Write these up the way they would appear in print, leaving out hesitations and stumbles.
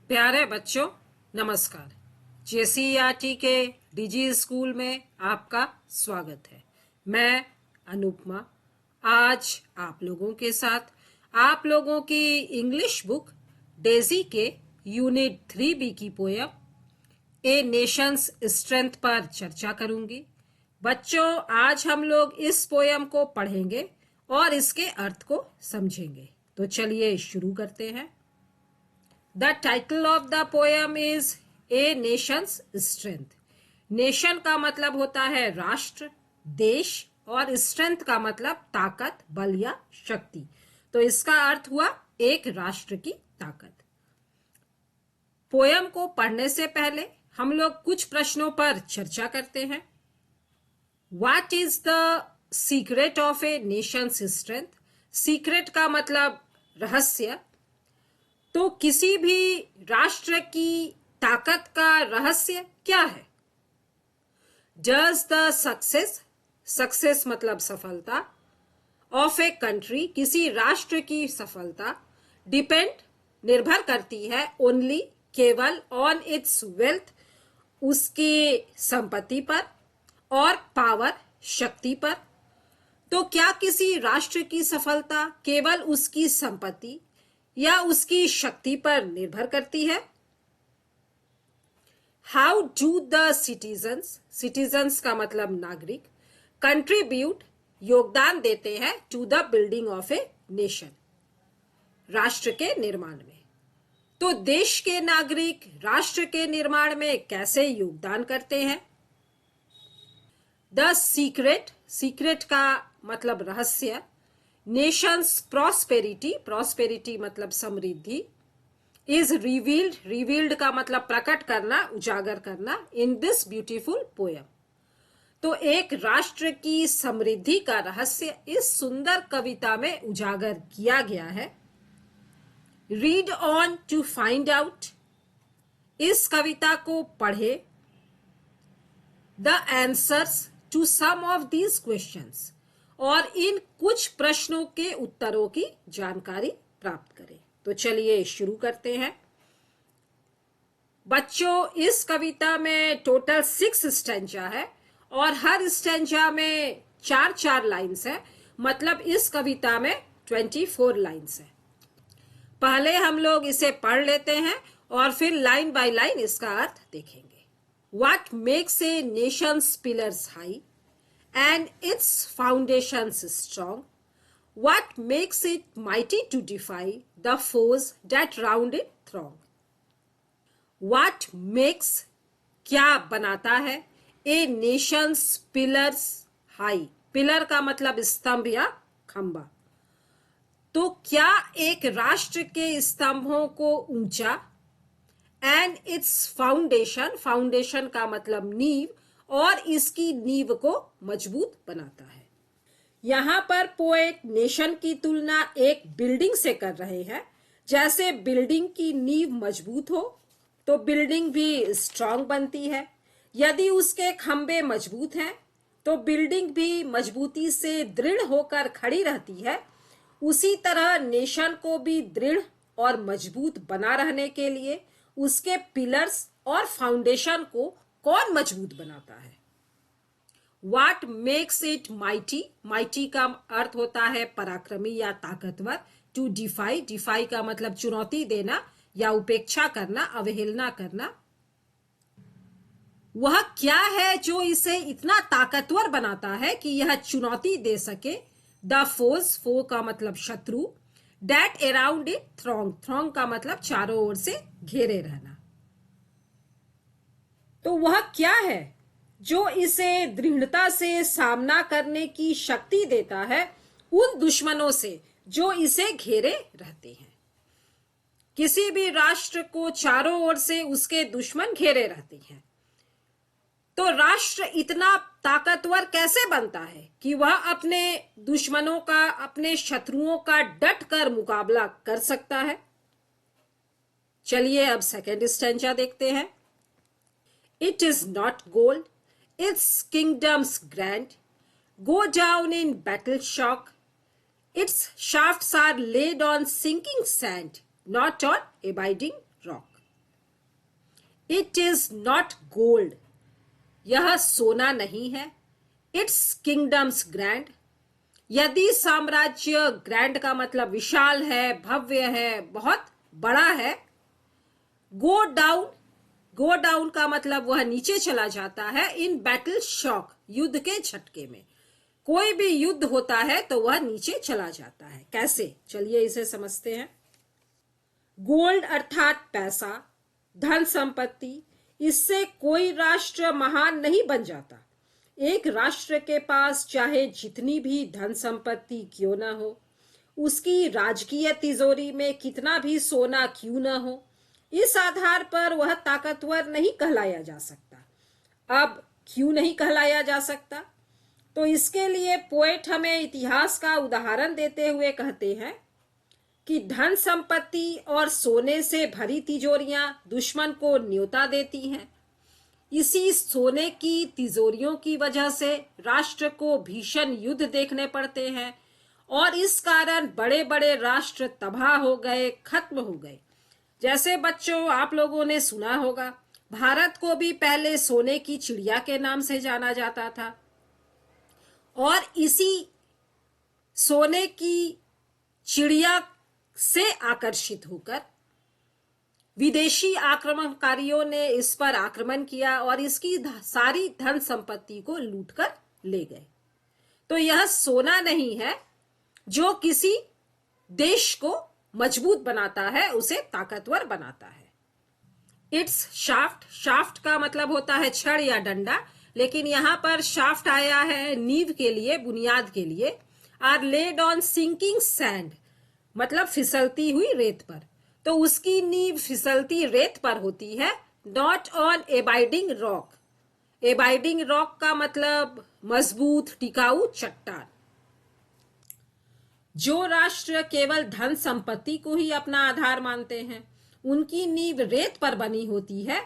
प्यारे बच्चों, नमस्कार। जेसीईआरटी के डिजी स्कूल में आपका स्वागत है। मैं अनुपमा आज आप लोगों के साथ आप लोगों की इंग्लिश बुक डेजी के यूनिट 3B की पोयम ए नेशंस स्ट्रेंथ पर चर्चा करूंगी। बच्चों, आज हम लोग इस पोयम को पढ़ेंगे और इसके अर्थ को समझेंगे। तो चलिए शुरू करते हैं। The title of the poem is A Nation's Strength. Nation का मतलब होता है राष्ट्र, देश, और स्ट्रेंथ का मतलब ताकत, बल या शक्ति। तो इसका अर्थ हुआ एक राष्ट्र की ताकत। पोयम को पढ़ने से पहले हम लोग कुछ प्रश्नों पर चर्चा करते हैं। What is the secret of a nation's strength? Secret का मतलब रहस्य। तो किसी भी राष्ट्र की ताकत का रहस्य क्या है? Does the सक्सेस मतलब सफलता, ऑफ ए कंट्री किसी राष्ट्र की सफलता, डिपेंड निर्भर करती है, ओनली केवल, ऑन इट्स वेल्थ उसकी संपत्ति पर, और पावर शक्ति पर। तो क्या किसी राष्ट्र की सफलता केवल उसकी संपत्ति या उसकी शक्ति पर निर्भर करती है? हाउ डू द सिटीजन्स का मतलब नागरिक, कंट्रीब्यूट योगदान देते हैं, to the building of a nation राष्ट्र के निर्माण में। तो देश के नागरिक राष्ट्र के निर्माण में कैसे योगदान करते हैं? द सीक्रेट का मतलब रहस्य, नेशंस प्रॉस्पेरिटी मतलब समृद्धि, इज रिवील्ड का मतलब प्रकट करना, उजागर करना, इन दिस ब्यूटीफुल पोयम। तो एक राष्ट्र की समृद्धि का रहस्य इस सुंदर कविता में उजागर किया गया है। Read on to find out, इस कविता को पढ़े, the answers to some of these questions, और इन कुछ प्रश्नों के उत्तरों की जानकारी प्राप्त करें। तो चलिए शुरू करते हैं। बच्चों, इस कविता में टोटल 6 स्टेंजा है और हर स्टेंजा में 4 लाइन्स है। मतलब इस कविता में 24 लाइन्स है। पहले हम लोग इसे पढ़ लेते हैं और फिर लाइन बाय लाइन इसका अर्थ देखेंगे। What makes a nation's pillars high and its foundations strong? What makes it mighty to defy the foes that round it throng? What makes क्या बनाता है, a nation's pillars high, pillar का मतलब स्तंभ या खंबा। तो क्या एक राष्ट्र के स्तंभों को ऊंचा, एंड इट्स फाउंडेशन का मतलब नींव, और इसकी नींव को मजबूत बनाता है। यहाँ पर पोएट नेशन की तुलना एक बिल्डिंग से कर रहे हैं। जैसे बिल्डिंग की नींव मजबूत हो तो बिल्डिंग भी स्ट्रांग बनती है। यदि उसके खंबे मजबूत हैं तो बिल्डिंग भी मजबूती से दृढ़ होकर खड़ी रहती है। उसी तरह नेशन को भी दृढ़ और मजबूत बना रहने के लिए उसके पिलर्स और फाउंडेशन को कौन मजबूत बनाता है? What makes it mighty का अर्थ होता है पराक्रमी या ताकतवर। To defy का मतलब चुनौती देना या उपेक्षा करना, अवहेलना करना। वह क्या है जो इसे इतना ताकतवर बनाता है कि यह चुनौती दे सके? The फो का मतलब शत्रु, That around it throng का मतलब चारों ओर से घेरे रहना। तो वह क्या है जो इसे दृढ़ता से सामना करने की शक्ति देता है उन दुश्मनों से जो इसे घेरे रहते हैं। किसी भी राष्ट्र को चारों ओर से उसके दुश्मन घेरे रहते हैं। तो राष्ट्र इतना ताकतवर कैसे बनता है कि वह अपने दुश्मनों का, अपने शत्रुओं का डट कर मुकाबला कर सकता है? चलिए अब सेकेंड स्टेंजा देखते हैं। It is not gold, its kingdoms grand, go down in battle shock, its shafts are laid on sinking sand, not on abiding rock. It is not gold, यह सोना नहीं है। इट्स किंगडम्स ग्रैंड, यदि साम्राज्य, grand का मतलब विशाल है, भव्य है, बहुत बड़ा है। गो डाउन, गो डाउन का मतलब वह नीचे चला जाता है। इन बैटल शॉक, युद्ध के झटके में। कोई भी युद्ध होता है तो वह नीचे चला जाता है। कैसे, चलिए इसे समझते हैं। गोल्ड अर्थात पैसा, धन संपत्ति, इससे कोई राष्ट्र महान नहीं बन जाता। एक राष्ट्र के पास चाहे जितनी भी धन संपत्ति क्यों न हो, उसकी राजकीय तिजोरी में कितना भी सोना क्यों न हो, इस आधार पर वह ताकतवर नहीं कहलाया जा सकता। अब क्यों नहीं कहलाया जा सकता? तो इसके लिए पोएट हमें इतिहास का उदाहरण देते हुए कहते हैं कि धन संपत्ति और सोने से भरी तिजोरियां दुश्मन को न्योता देती हैं। इसी सोने की तिजोरियों की वजह से राष्ट्र को भीषण युद्ध देखने पड़ते हैं और इस कारण बड़े बड़े राष्ट्र तबाह हो गए, खत्म हो गए। जैसे बच्चों, आप लोगों ने सुना होगा, भारत को भी पहले सोने की चिड़िया के नाम से जाना जाता था और इसी सोने की चिड़िया से आकर्षित होकर विदेशी आक्रमणकारियों ने इस पर आक्रमण किया और इसकी सारी धन संपत्ति को लूटकर ले गए। तो यह सोना नहीं है जो किसी देश को मजबूत बनाता है, उसे ताकतवर बनाता है। इट्स शाफ्ट, शाफ्ट का मतलब होता है छड़ या डंडा, लेकिन यहां पर शाफ्ट आया है नींव के लिए, बुनियाद के लिए। Are laid on sinking sand, मतलब फिसलती हुई रेत पर। तो उसकी नींव फिसलती रेत पर होती है, not on abiding rock. एबाइडिंग rock का मतलब मजबूत, टिकाऊ चट्टान। जो राष्ट्र केवल धन संपत्ति को ही अपना आधार मानते हैं, उनकी नींव रेत पर बनी होती है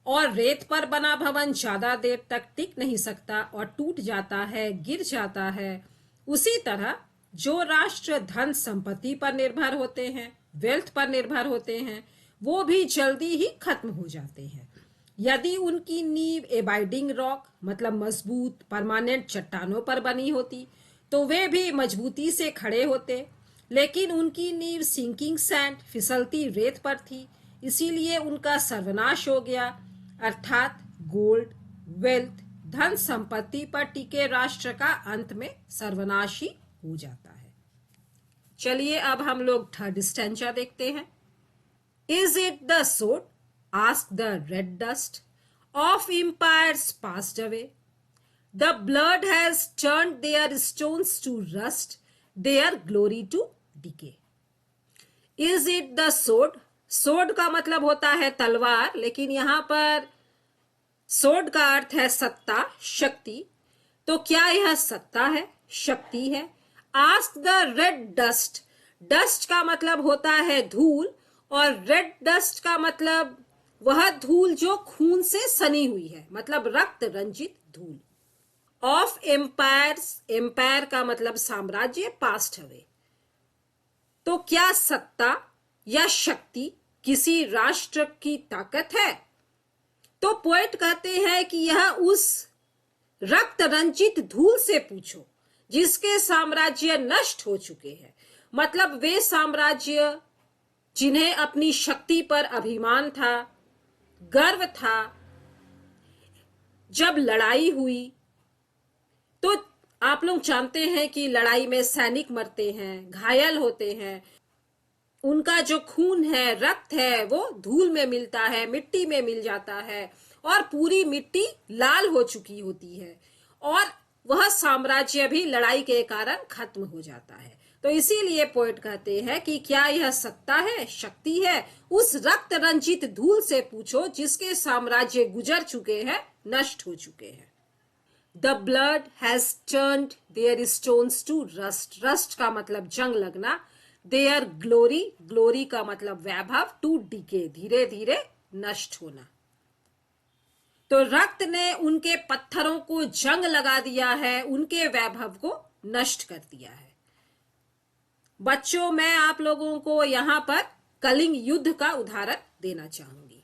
और रेत पर बना भवन ज्यादा देर तक टिक नहीं सकता और टूट जाता है, गिर जाता है। उसी तरह जो राष्ट्र धन संपत्ति पर निर्भर होते हैं, वेल्थ पर निर्भर होते हैं, वो भी जल्दी ही खत्म हो जाते हैं। यदि उनकी नींव एबाइडिंग रॉक मतलब मजबूत परमानेंट चट्टानों पर बनी होती तो वे भी मजबूती से खड़े होते, लेकिन उनकी नींव सिंकिंग सैंड फिसलती रेत पर थी, इसीलिए उनका सर्वनाश हो गया। अर्थात गोल्ड, वेल्थ, धन संपत्ति पर टिके राष्ट्र का अंत में सर्वनाश ही हो जाता है। चलिए अब हम लोग थर्ड स्टैंजा देखते हैं। Is it the sword, ask the red dust of empires passed away, the blood has turned their stones to rust, their glory to decay. Is it the sword, sword का मतलब होता है तलवार, लेकिन यहां पर सोड का अर्थ है सत्ता, शक्ति। तो क्या यह सत्ता है, शक्ति है? Ask the red dust, dust का मतलब होता है धूल और रेड डस्ट का मतलब वह धूल जो खून से सनी हुई है, मतलब रक्त रंजित धूल। ऑफ एम्पायर्स, एम्पायर का मतलब साम्राज्य, पास्ट अवे। तो क्या सत्ता या शक्ति किसी राष्ट्र की ताकत है? तो पोएट कहते हैं कि यह उस रक्त रंजित धूल से पूछो जिसके साम्राज्य नष्ट हो चुके हैं। मतलब वे साम्राज्य जिन्हें अपनी शक्ति पर अभिमान था, गर्व था, जब लड़ाई हुई तो आप लोग जानते हैं कि लड़ाई में सैनिक मरते हैं, घायल होते हैं, उनका जो खून है, रक्त है, वो धूल में मिलता है, मिट्टी में मिल जाता है और पूरी मिट्टी लाल हो चुकी होती है और वह साम्राज्य भी लड़ाई के कारण खत्म हो जाता है। तो इसीलिए पोएट कहते हैं कि क्या यह सत्ता है, शक्ति है? उस रक्त रंजित धूल से पूछो जिसके साम्राज्य गुजर चुके हैं, नष्ट हो चुके हैं। The blood has turned their stones to rust. Rust का मतलब जंग लगना। Their glory, glory का मतलब वैभव, to decay, धीरे धीरे नष्ट होना। तो रक्त ने उनके पत्थरों को जंग लगा दिया है, उनके वैभव को नष्ट कर दिया है। बच्चों, मैं आप लोगों को यहाँ पर कलिंग युद्ध का उदाहरण देना चाहूंगी।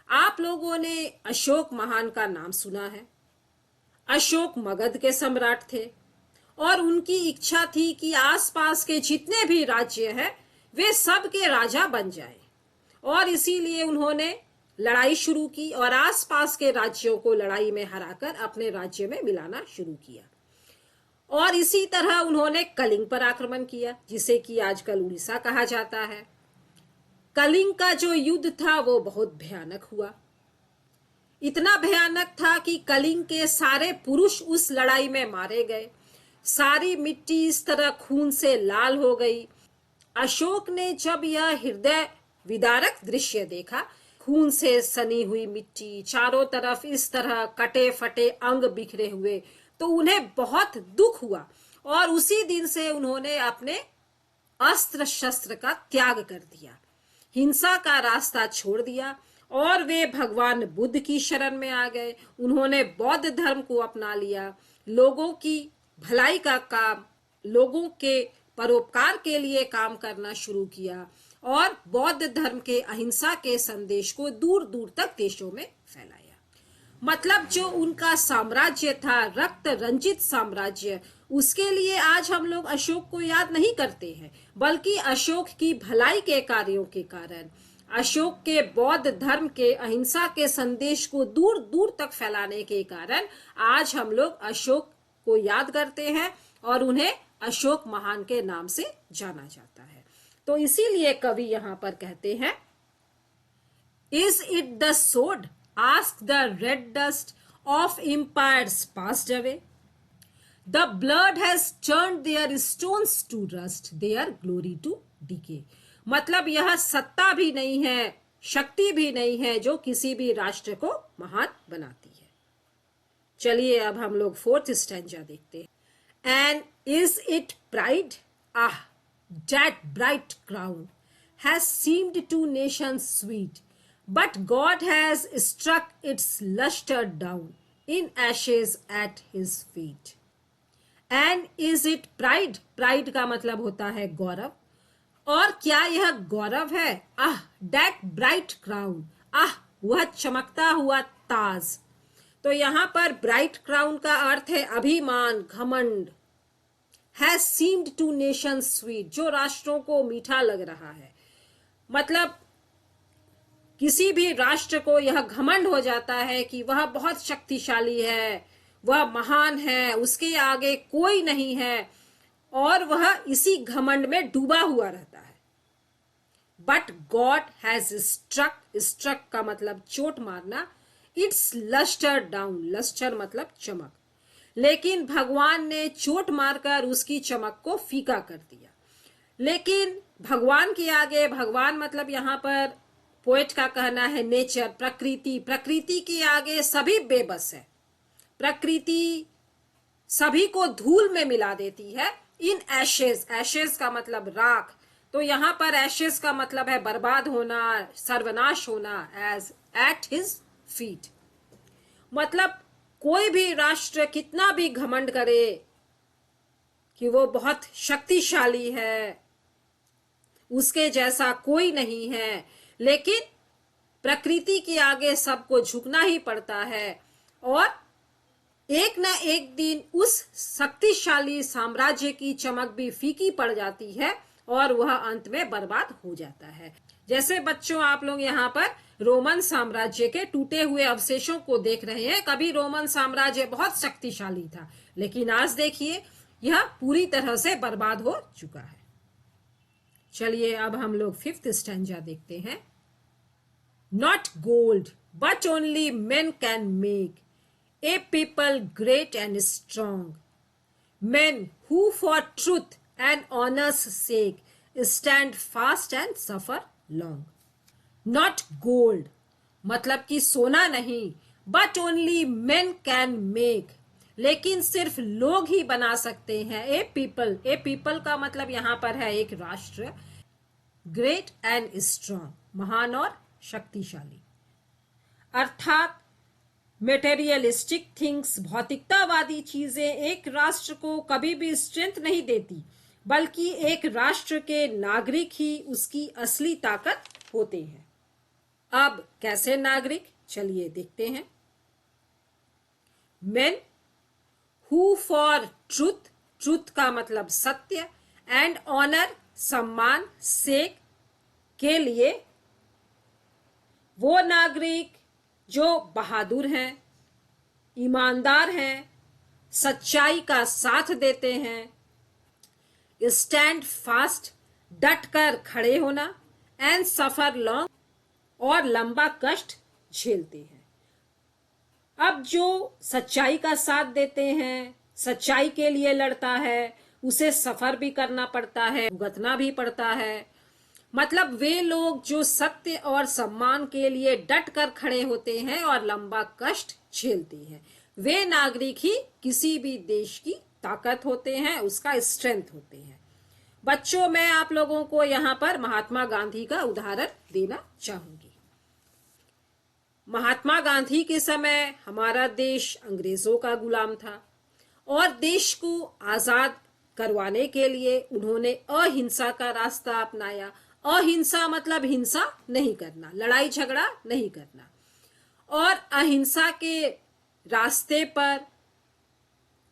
आप लोगों ने अशोक महान का नाम सुना है। अशोक मगध के सम्राट थे और उनकी इच्छा थी कि आसपास के जितने भी राज्य हैं वे सब के राजा बन जाएं। और इसीलिए उन्होंने लड़ाई शुरू की और आसपास के राज्यों को लड़ाई में हराकर अपने राज्य में मिलाना शुरू किया। और इसी तरह उन्होंने कलिंग पर आक्रमण किया, जिसे कि आजकल उड़ीसा कहा जाता है। कलिंग का जो युद्ध था वो बहुत भयानक हुआ। इतना भयानक था कि कलिंग के सारे पुरुष उस लड़ाई में मारे गए। सारी मिट्टी इस तरह खून से लाल हो गई। अशोक ने जब यह हृदय विदारक दृश्य देखा, खून से सनी हुई मिट्टी, चारों तरफ इस तरह कटे फटे अंग बिखरे हुए, तो उन्हें बहुत दुख हुआ और उसी दिन से उन्होंने अपने अस्त्र शस्त्र का त्याग कर दिया, हिंसा का रास्ता छोड़ दिया और वे भगवान बुद्ध की शरण में आ गए। उन्होंने बौद्ध धर्म को अपना लिया, लोगों की भलाई का काम, लोगों के परोपकार के लिए काम करना शुरू किया और बौद्ध धर्म के अहिंसा के संदेश को दूर दूर तक देशों में फैलाया। मतलब जो उनका साम्राज्य था, रक्त रंजित साम्राज्य, उसके लिए आज हम लोग अशोक को याद नहीं करते हैं, बल्कि अशोक की भलाई के कार्यों के कारण, अशोक के बौद्ध धर्म के अहिंसा के संदेश को दूर दूर तक फैलाने के कारण आज हम लोग अशोक को याद करते हैं और उन्हें अशोक महान के नाम से जाना जाता है। तो इसीलिए कवि यहां पर कहते हैं, is it the sword ask the red dust of empires passed away, the blood has turned their stones to rust, their glory to decay. मतलब यह सत्ता भी नहीं है, शक्ति भी नहीं है जो किसी भी राष्ट्र को महान बनाती है। चलिए अब हम लोग फोर्थ स्टैंजा देखते हैं। And is it pride? Ah, that bright crown has seemed to nations sweet, but God has struck its luster down in ashes at his feet. And is it pride? Pride का मतलब होता है गौरव। और क्या यह गौरव है? आह, that bright crown, आह, वह चमकता हुआ ताज। तो यहां पर ब्राइट क्राउन का अर्थ है अभिमान, घमंड। Has seemed to nation sweet, जो राष्ट्रों को मीठा लग रहा है। मतलब किसी भी राष्ट्र को यह घमंड हो जाता है कि वह बहुत शक्तिशाली है, वह महान है, उसके आगे कोई नहीं है, और वह इसी घमंड में डूबा हुआ रहता है। But God has struck, struck का मतलब चोट मारना, इट्स लस्टर डाउन, लस्टर मतलब चमक। लेकिन भगवान ने चोट मारकर उसकी चमक को फीका कर दिया। लेकिन भगवान के आगे, भगवान मतलब यहाँ पर पोएट का कहना है नेचर, प्रकृति, प्रकृति के आगे सभी बेबस है। प्रकृति सभी को धूल में मिला देती है। इन एशेज, एशेज का मतलब राख, तो यहाँ पर एशेज का मतलब है बर्बाद होना, सर्वनाश होना। एज एट हिज फीट, मतलब कोई भी राष्ट्र कितना भी घमंड करे कि वो बहुत शक्तिशाली है, उसके जैसा कोई नहीं है, लेकिन प्रकृति के आगे सबको झुकना ही पड़ता है और एक न एक दिन उस शक्तिशाली साम्राज्य की चमक भी फीकी पड़ जाती है और वह अंत में बर्बाद हो जाता है। जैसे बच्चों आप लोग यहाँ पर रोमन साम्राज्य के टूटे हुए अवशेषों को देख रहे हैं। कभी रोमन साम्राज्य बहुत शक्तिशाली था, लेकिन आज देखिए यह पूरी तरह से बर्बाद हो चुका है। चलिए अब हम लोग फिफ्थ स्टैंजा देखते हैं। Not gold but only men can make a people great and strong, men who for truth and honour's sake stand fast and suffer long. Not gold मतलब कि सोना नहीं, but only men can make, लेकिन सिर्फ लोग ही बना सकते हैं। ए पीपल, ए पीपल का मतलब यहाँ पर है एक राष्ट्र। ग्रेट एंड स्ट्रॉन्ग, महान और शक्तिशाली। अर्थात मेटेरियलिस्टिक थिंग्स, भौतिकतावादी चीजें एक राष्ट्र को कभी भी स्ट्रेंथ नहीं देती, बल्कि एक राष्ट्र के नागरिक ही उसकी असली ताकत होते हैं। अब कैसे नागरिक, चलिए देखते हैं। Main who for truth, truth का मतलब सत्य, एंड ऑनर सम्मान, सेक के लिए, वो नागरिक जो बहादुर हैं, ईमानदार हैं, सच्चाई का साथ देते हैं, स्टैंड फास्ट डट कर खड़े होना, एंड सफर लॉन्ग और लंबा कष्ट झेलते हैं। अब जो सच्चाई का साथ देते हैं, सच्चाई के लिए लड़ता है, उसे सफर भी करना पड़ता है, भुगतना भी पड़ता है। मतलब वे लोग जो सत्य और सम्मान के लिए डट कर खड़े होते हैं और लंबा कष्ट झेलते हैं, वे नागरिक ही किसी भी देश की ताकत होते हैं, उसका स्ट्रेंथ होते हैं। बच्चों, मैं आप लोगों को यहाँ पर महात्मा गांधी का उदाहरण देना चाहूंगी। महात्मा गांधी के समय हमारा देश अंग्रेजों का गुलाम था और देश को आजाद करवाने के लिए उन्होंने अहिंसा का रास्ता अपनाया। अहिंसा मतलब हिंसा नहीं करना, लड़ाई झगड़ा नहीं करना, और अहिंसा के रास्ते पर,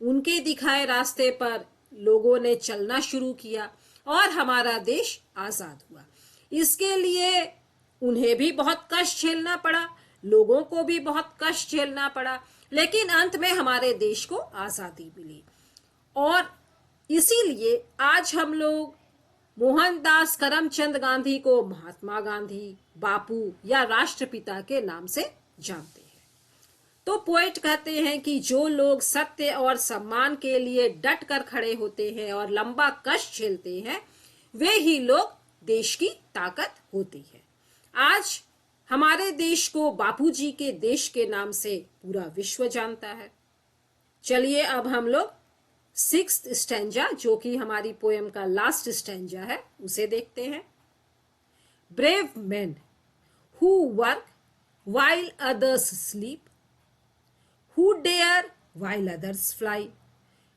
उनके दिखाए रास्ते पर लोगों ने चलना शुरू किया और हमारा देश आजाद हुआ। इसके लिए उन्हें भी बहुत कष्ट झेलना पड़ा, लोगों को भी बहुत कष्ट झेलना पड़ा, लेकिन अंत में हमारे देश को आजादी मिली। और इसीलिए आज हम लोग मोहनदास करमचंद गांधी को महात्मा गांधी, बापू या राष्ट्रपिता के नाम से जानते हैं। तो पोएट कहते हैं कि जो लोग सत्य और सम्मान के लिए डट कर खड़े होते हैं और लंबा कष्ट झेलते हैं, वे ही लोग देश की ताकत होती है। आज हमारे देश को बापूजी के देश के नाम से पूरा विश्व जानता है। चलिए अब हम लोग 6th स्टैंजा, जो कि हमारी पोएम का लास्ट स्टैंजा है, उसे देखते हैं। Brave men who work while others sleep, who dare while others fly,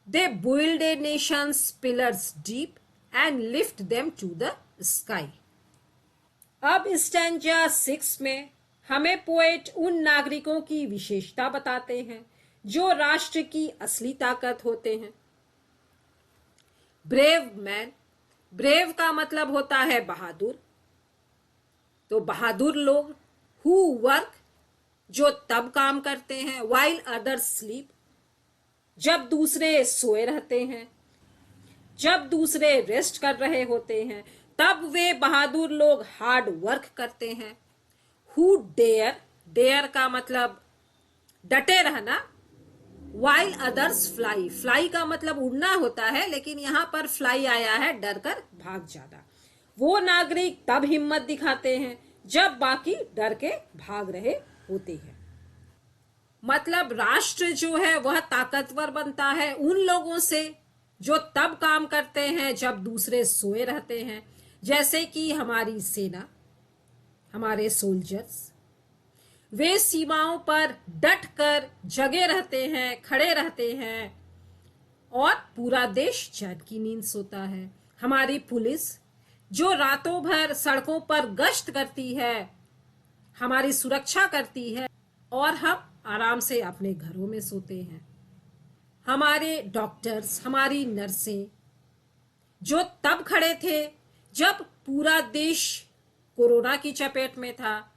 they build a nation's pillars deep and lift them to the sky। अब स्टैंजा 6 में हमें पोएट उन नागरिकों की विशेषता बताते हैं जो राष्ट्र की असली ताकत होते हैं। ब्रेव मैन, ब्रेव का मतलब होता है बहादुर, तो बहादुर लोग। हु वर्क, जो तब काम करते हैं, while others sleep, जब दूसरे सोए रहते हैं, जब दूसरे रेस्ट कर रहे होते हैं, तब वे बहादुर लोग हार्ड वर्क करते हैं। हु डेयर, डेयर का मतलब डटे रहना। while others fly, फ्लाई का मतलब उड़ना होता है, लेकिन यहां पर फ्लाई आया है डर कर भाग जाना। वो नागरिक तब हिम्मत दिखाते हैं जब बाकी डर के भाग रहे होते हैं। मतलब राष्ट्र जो है वह ताकतवर बनता है उन लोगों से जो तब काम करते हैं जब दूसरे सोए रहते हैं, जैसे कि हमारी सेना, हमारे सोल्जर्स। वे सीमाओं पर डट कर जगे रहते हैं, खड़े रहते हैं और पूरा देश चैन की नींद सोता है। हमारी पुलिस जो रातों भर सड़कों पर गश्त करती है, हमारी सुरक्षा करती है और हम आराम से अपने घरों में सोते हैं। हमारे डॉक्टर्स, हमारी नर्सें जो तब खड़े थे जब पूरा देश कोरोना की चपेट में था,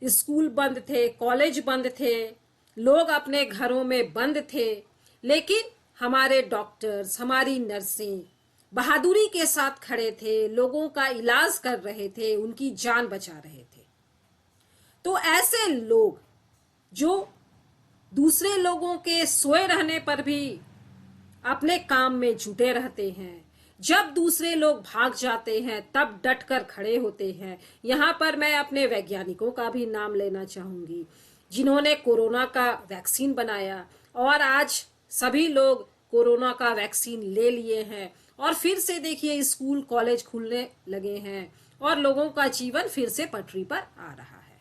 स्कूल बंद थे, कॉलेज बंद थे, लोग अपने घरों में बंद थे, लेकिन हमारे डॉक्टर्स, हमारी नर्सें बहादुरी के साथ खड़े थे, लोगों का इलाज कर रहे थे, उनकी जान बचा रहे थे। तो ऐसे लोग जो दूसरे लोगों के सोए रहने पर भी अपने काम में जुटे रहते हैं, जब दूसरे लोग भाग जाते हैं तब डट कर खड़े होते हैं। यहाँ पर मैं अपने वैज्ञानिकों का भी नाम लेना चाहूंगी जिन्होंने कोरोना का वैक्सीन बनाया और आज सभी लोग कोरोना का वैक्सीन ले लिए हैं और फिर से देखिए स्कूल कॉलेज खुलने लगे हैं और लोगों का जीवन फिर से पटरी पर आ रहा है।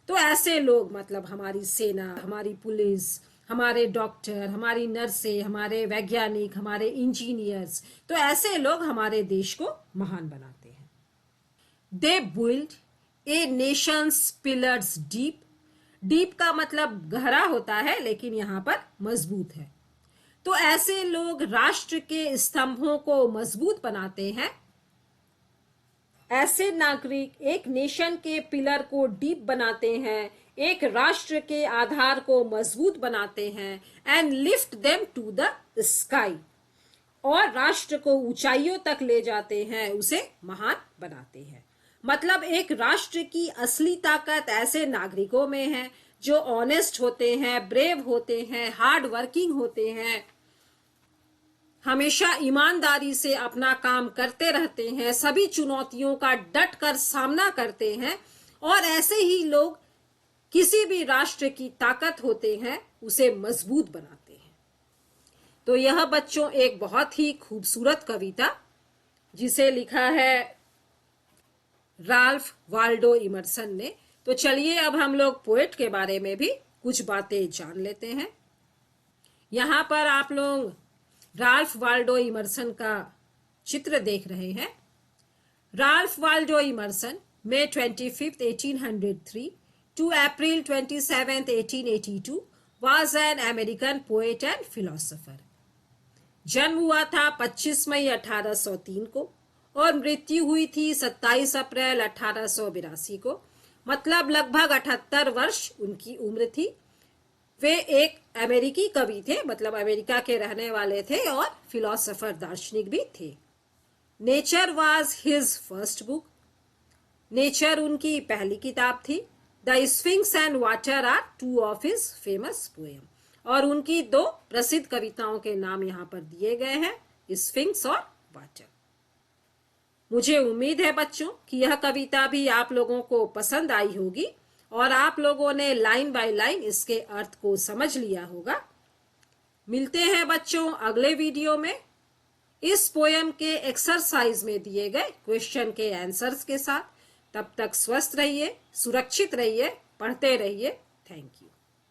तो ऐसे लोग, मतलब हमारी सेना, हमारी पुलिस, हमारे डॉक्टर, हमारी नर्सें, हमारे वैज्ञानिक, हमारे इंजीनियर्स, तो ऐसे लोग हमारे देश को महान बनाते हैं। They build a Nations pillars deep. Deep का मतलब गहरा होता है, लेकिन यहां पर मजबूत है। तो ऐसे लोग राष्ट्र के स्तंभों को मजबूत बनाते हैं। ऐसे नागरिक एक नेशन के पिलर को डीप बनाते हैं, एक राष्ट्र के आधार को मजबूत बनाते हैं। And lift them to the sky, और राष्ट्र को ऊंचाइयों तक ले जाते हैं, उसे महान बनाते हैं। मतलब एक राष्ट्र की असली ताकत ऐसे नागरिकों में है जो ऑनेस्ट होते हैं, ब्रेव होते हैं, हार्ड वर्किंग होते हैं, हमेशा ईमानदारी से अपना काम करते रहते हैं, सभी चुनौतियों का डट कर सामना करते हैं। और ऐसे ही लोग किसी भी राष्ट्र की ताकत होते हैं, उसे मजबूत बनाते हैं। तो यह बच्चों एक बहुत ही खूबसूरत कविता, जिसे लिखा है राल्फ वाल्डो इमर्सन ने। तो चलिए अब हम लोग पोएट के बारे में भी कुछ बातें जान लेते हैं। यहां पर आप लोग राल्फ वाल्डो इमर्सन का चित्र देख रहे हैं। Ralph Waldo immersion May 25th, 1803 to April 27th, 1882 was an American poet and philosopher. जन्म हुआ था 25 मई 1803 को और मृत्यु हुई थी 27 अप्रैल 1882 को। मतलब लगभग 78 वर्ष उनकी उम्र थी। वे एक अमेरिकी कवि थे, मतलब अमेरिका के रहने वाले थे, और फिलोसोफर दार्शनिक भी थे। Nature was his first book. Nature उनकी पहली किताब थी। The Sphinx and Water are two of his famous poem. और उनकी दो प्रसिद्ध कविताओं के नाम यहाँ पर दिए गए हैं, स्फिंक्स और वाटर। मुझे उम्मीद है बच्चों कि यह कविता भी आप लोगों को पसंद आई होगी और आप लोगों ने लाइन बाय लाइन इसके अर्थ को समझ लिया होगा। मिलते हैं बच्चों अगले वीडियो में इस पोयम के एक्सरसाइज में दिए गए क्वेश्चन के आंसर्स के साथ। तब तक स्वस्थ रहिए, सुरक्षित रहिए, पढ़ते रहिए। Thank you.